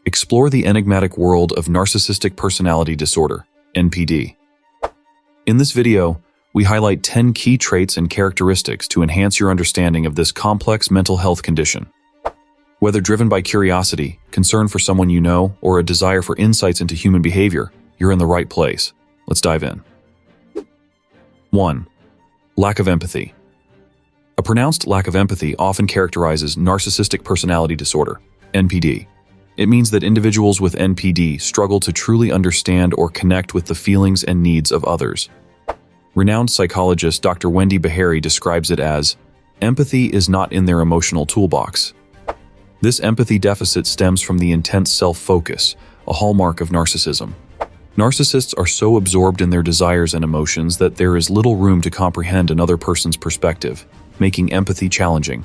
Explore the enigmatic world of Narcissistic Personality Disorder, NPD. In this video, we highlight 10 key traits and characteristics to enhance your understanding of this complex mental health condition. Whether driven by curiosity, concern for someone you know, or a desire for insights into human behavior, you're in the right place. Let's dive in. 1. Lack of empathy. A pronounced lack of empathy often characterizes Narcissistic Personality Disorder, NPD. It means that individuals with NPD struggle to truly understand or connect with the feelings and needs of others. Renowned psychologist Dr. Wendy Beharry describes it as, empathy is not in their emotional toolbox. This empathy deficit stems from the intense self-focus, a hallmark of narcissism. Narcissists are so absorbed in their desires and emotions that there is little room to comprehend another person's perspective, making empathy challenging.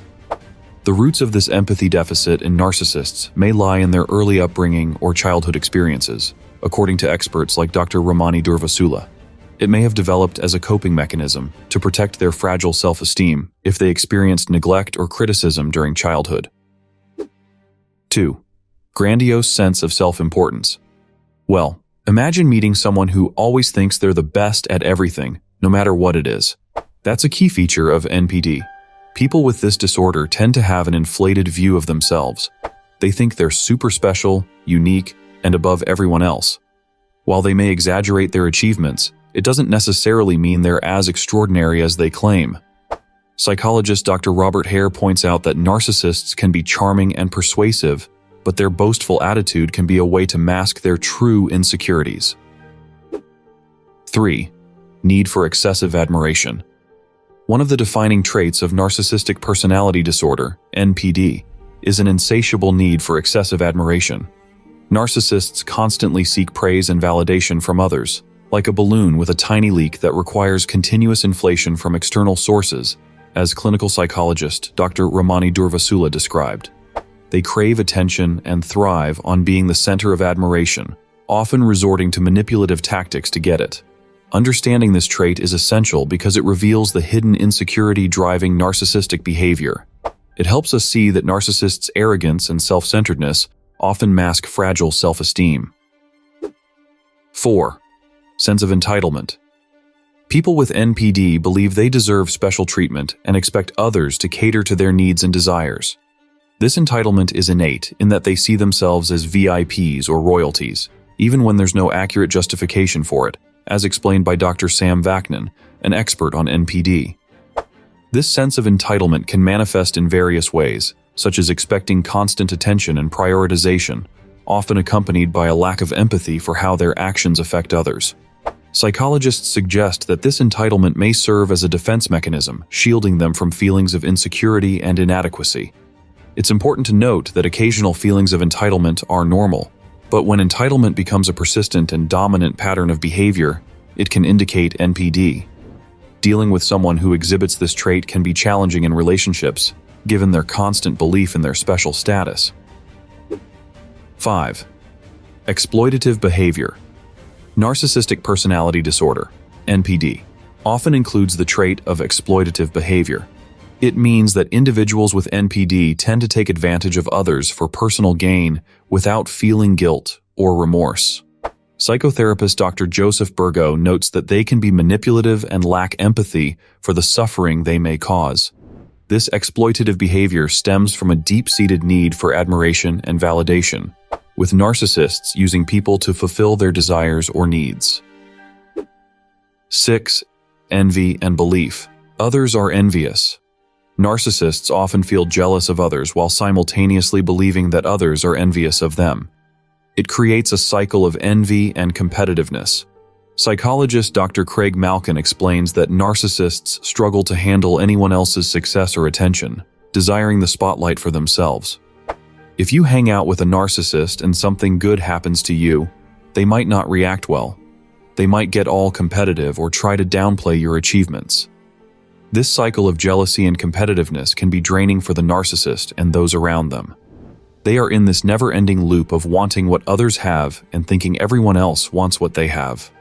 The roots of this empathy deficit in narcissists may lie in their early upbringing or childhood experiences, according to experts like Dr. Ramani Durvasula. It may have developed as a coping mechanism to protect their fragile self-esteem if they experienced neglect or criticism during childhood. 2. Grandiose sense of self-importance. Well, imagine meeting someone who always thinks they're the best at everything, no matter what it is. That's a key feature of NPD. People with this disorder tend to have an inflated view of themselves. They think they're super special, unique, and above everyone else. While they may exaggerate their achievements, it doesn't necessarily mean they're as extraordinary as they claim. Psychologist Dr. Robert Hare points out that narcissists can be charming and persuasive, but their boastful attitude can be a way to mask their true insecurities. 3. Need for excessive admiration. One of the defining traits of Narcissistic Personality Disorder, NPD, is an insatiable need for excessive admiration. Narcissists constantly seek praise and validation from others, like a balloon with a tiny leak that requires continuous inflation from external sources, as clinical psychologist Dr. Ramani Durvasula described. They crave attention and thrive on being the center of admiration, often resorting to manipulative tactics to get it. Understanding this trait is essential because it reveals the hidden insecurity driving narcissistic behavior. It helps us see that narcissists' arrogance and self-centeredness often mask fragile self-esteem. 4. Sense of entitlement. People with NPD believe they deserve special treatment and expect others to cater to their needs and desires. This entitlement is innate in that they see themselves as VIPs or royalties, even when there's no accurate justification for it, as explained by Dr. Sam Vaknin, an expert on NPD. This sense of entitlement can manifest in various ways, such as expecting constant attention and prioritization, often accompanied by a lack of empathy for how their actions affect others. Psychologists suggest that this entitlement may serve as a defense mechanism, shielding them from feelings of insecurity and inadequacy. It's important to note that occasional feelings of entitlement are normal, but when entitlement becomes a persistent and dominant pattern of behavior, it can indicate NPD. Dealing with someone who exhibits this trait can be challenging in relationships, given their constant belief in their special status. 5. Exploitative behavior. Narcissistic Personality Disorder, NPD, often includes the trait of exploitative behavior. It means that individuals with NPD tend to take advantage of others for personal gain without feeling guilt or remorse. Psychotherapist Dr. Joseph Burgo notes that they can be manipulative and lack empathy for the suffering they may cause. This exploitative behavior stems from a deep-seated need for admiration and validation, with narcissists using people to fulfill their desires or needs. 6. Envy and belief. Others are envious. Narcissists often feel jealous of others while simultaneously believing that others are envious of them. It creates a cycle of envy and competitiveness. Psychologist Dr. Craig Malkin explains that narcissists struggle to handle anyone else's success or attention, desiring the spotlight for themselves. If you hang out with a narcissist and something good happens to you, they might not react well. They might get all competitive or try to downplay your achievements. This cycle of jealousy and competitiveness can be draining for the narcissist and those around them. They are in this never-ending loop of wanting what others have and thinking everyone else wants what they have.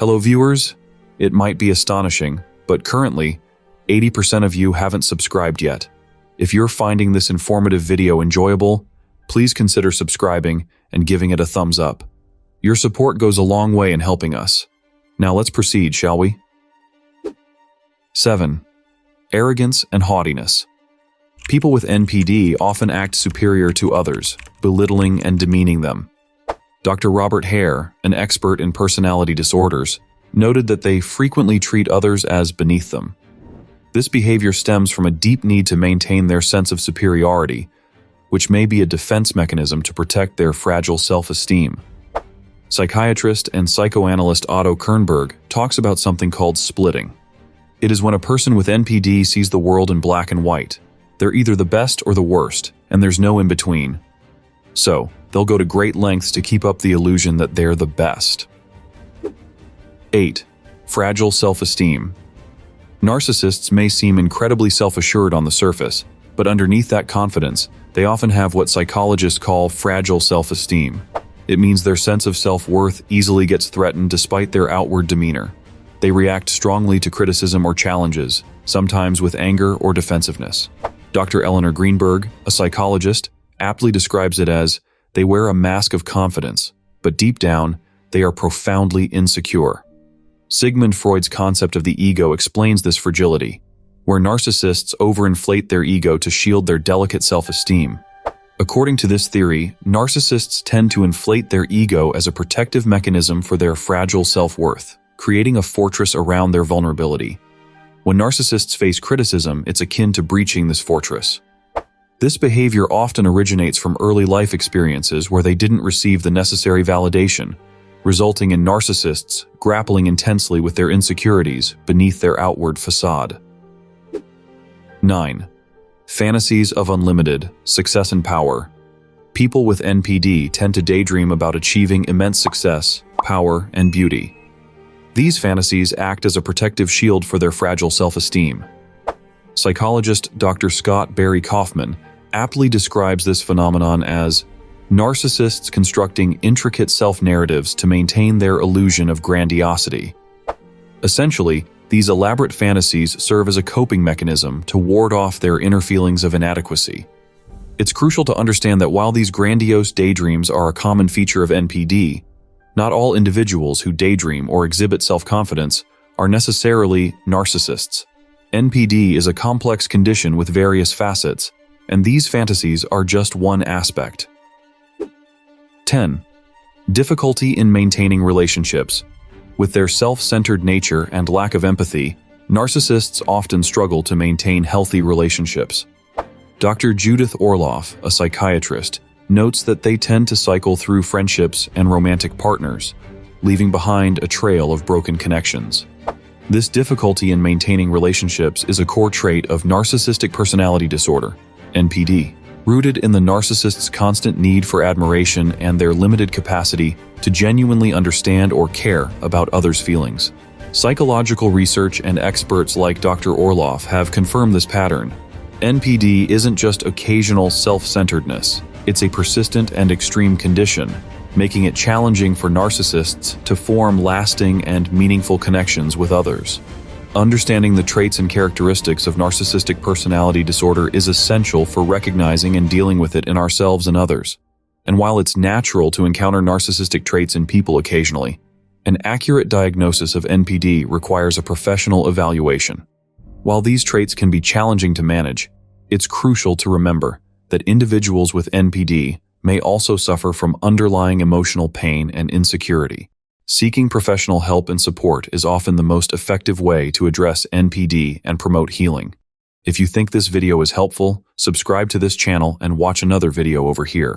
Hello viewers, it might be astonishing, but currently, 80% of you haven't subscribed yet. If you're finding this informative video enjoyable, please consider subscribing and giving it a thumbs up. Your support goes a long way in helping us. Now let's proceed, shall we? 7. Arrogance and haughtiness. People with NPD often act superior to others, belittling and demeaning them. Dr. Robert Hare, an expert in personality disorders, noted that they frequently treat others as beneath them. This behavior stems from a deep need to maintain their sense of superiority, which may be a defense mechanism to protect their fragile self-esteem. Psychiatrist and psychoanalyst Otto Kernberg talks about something called splitting. It is when a person with NPD sees the world in black and white. They're either the best or the worst, and there's no in between. So, they'll go to great lengths to keep up the illusion that they're the best. 8. Fragile self-esteem. Narcissists may seem incredibly self-assured on the surface, but underneath that confidence, they often have what psychologists call fragile self-esteem. It means their sense of self-worth easily gets threatened despite their outward demeanor. They react strongly to criticism or challenges, sometimes with anger or defensiveness. Dr. Eleanor Greenberg, a psychologist, aptly describes it as, they wear a mask of confidence, but deep down, they are profoundly insecure. Sigmund Freud's concept of the ego explains this fragility, where narcissists overinflate their ego to shield their delicate self-esteem. According to this theory, narcissists tend to inflate their ego as a protective mechanism for their fragile self-worth, creating a fortress around their vulnerability. When narcissists face criticism, it's akin to breaching this fortress. This behavior often originates from early life experiences where they didn't receive the necessary validation, resulting in narcissists grappling intensely with their insecurities beneath their outward facade. 9. Fantasies of unlimited success and power. People with NPD tend to daydream about achieving immense success, power, and beauty. These fantasies act as a protective shield for their fragile self-esteem. Psychologist Dr. Scott Barry Kaufman aptly describes this phenomenon as narcissists constructing intricate self-narratives to maintain their illusion of grandiosity. Essentially, these elaborate fantasies serve as a coping mechanism to ward off their inner feelings of inadequacy. It's crucial to understand that while these grandiose daydreams are a common feature of NPD, not all individuals who daydream or exhibit self-confidence are necessarily narcissists. NPD is a complex condition with various facets, and these fantasies are just one aspect. 10. Difficulty in maintaining relationships. With their self-centered nature and lack of empathy, narcissists often struggle to maintain healthy relationships. Dr. Judith Orloff, a psychiatrist, notes that they tend to cycle through friendships and romantic partners, leaving behind a trail of broken connections. This difficulty in maintaining relationships is a core trait of Narcissistic Personality Disorder, NPD, rooted in the narcissist's constant need for admiration and their limited capacity to genuinely understand or care about others' feelings. Psychological research and experts like Dr. Orloff have confirmed this pattern. NPD isn't just occasional self-centeredness. It's a persistent and extreme condition, making it challenging for narcissists to form lasting and meaningful connections with others. Understanding the traits and characteristics of narcissistic personality disorder is essential for recognizing and dealing with it in ourselves and others. And while it's natural to encounter narcissistic traits in people occasionally, an accurate diagnosis of NPD requires a professional evaluation. While these traits can be challenging to manage, it's crucial to remember that individuals with NPD may also suffer from underlying emotional pain and insecurity. Seeking professional help and support is often the most effective way to address NPD and promote healing. If you think this video is helpful, subscribe to this channel and watch another video over here.